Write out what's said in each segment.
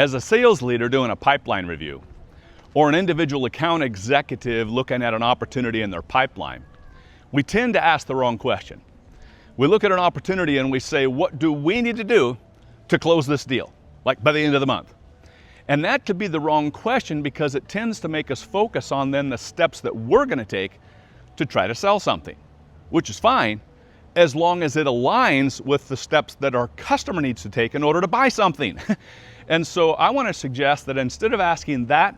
As a sales leader doing a pipeline review, or an individual account executive looking at an opportunity in their pipeline, we tend to ask the wrong question. We look at an opportunity and we say, what do we need to do to close this deal, like by the end of the month? And that could be the wrong question because it tends to make us focus on then the steps that we're going to take to try to sell something, which is fine as long as it aligns with the steps that our customer needs to take in order to buy something. And so I want to suggest that instead of asking that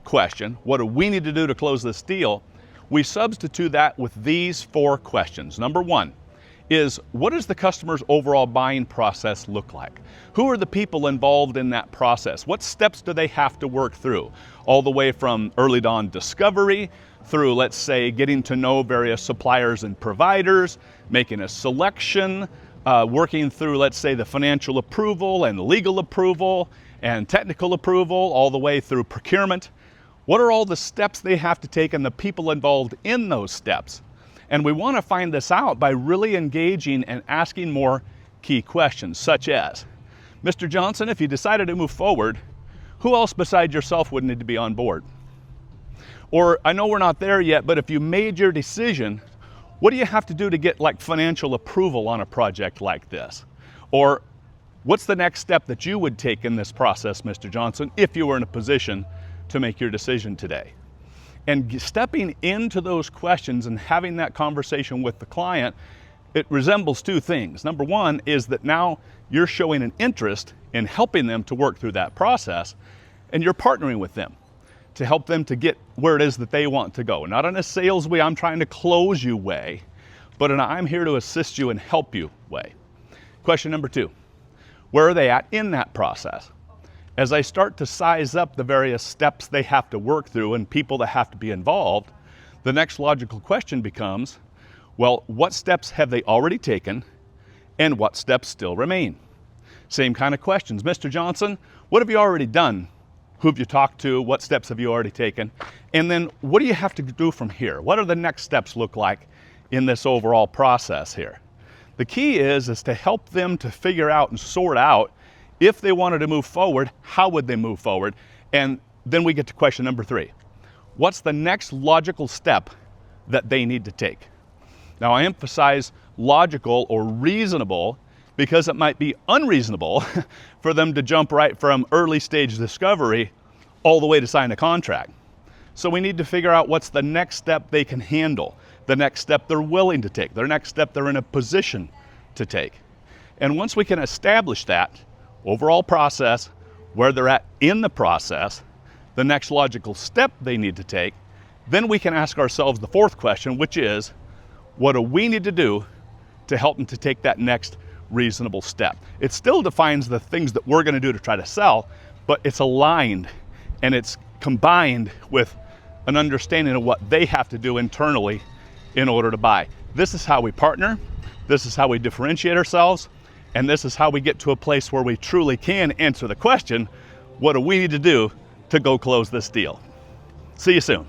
question, what do we need to do to close this deal, we substitute that with these 4 questions. Number 1 is, what does the customer's overall buying process look like? Who are the people involved in that process? What steps do they have to work through? All the way from early dawn discovery through, let's say, getting to know various suppliers and providers, making a selection, working through, let's say, the financial approval and legal approval and technical approval, all the way through procurement. What are all the steps they have to take and the people involved in those steps? And we want to find this out by really engaging and asking more key questions, such as, Mr. Johnson, if you decided to move forward, who else besides yourself would need to be on board? Or, I know we're not there yet, but if you made your decision, what do you have to do to get like financial approval on a project like this? Or, what's the next step that you would take in this process, Mr. Johnson, if you were in a position to make your decision today? And stepping into those questions and having that conversation with the client, it resembles 2 things. Number 1 is that now you're showing an interest in helping them to work through that process, and you're partnering with them to help them to get where it is that they want to go. Not in a sales way, I'm trying to close you way, but in a I'm here to assist you and help you way. Question number 2, where are they at in that process? As I start to size up the various steps they have to work through and people that have to be involved, the next logical question becomes, well, what steps have they already taken and what steps still remain? Same kind of questions. Mr. Johnson, what have you already done? Who have you talked to? What steps have you already taken? And then what do you have to do from here? What are the next steps look like in this overall process here? The key is to help them to figure out and sort out if they wanted to move forward, how would they move forward? And then we get to question number 3. What's the next logical step that they need to take? Now I emphasize logical or reasonable because it might be unreasonable for them to jump right from early stage discovery all the way to sign a contract. So we need to figure out what's the next step they can handle, the next step they're willing to take, their next step they're in a position to take. And once we can establish that overall process, where they're at in the process, the next logical step they need to take, then we can ask ourselves the 4th question, which is, what do we need to do to help them to take that next reasonable step? It still defines the things that we're going to do to try to sell, but it's aligned and it's combined with an understanding of what they have to do internally in order to buy. This is how we partner. This is how we differentiate ourselves. And this is how we get to a place where we truly can answer the question, what do we need to do to go close this deal? See you soon.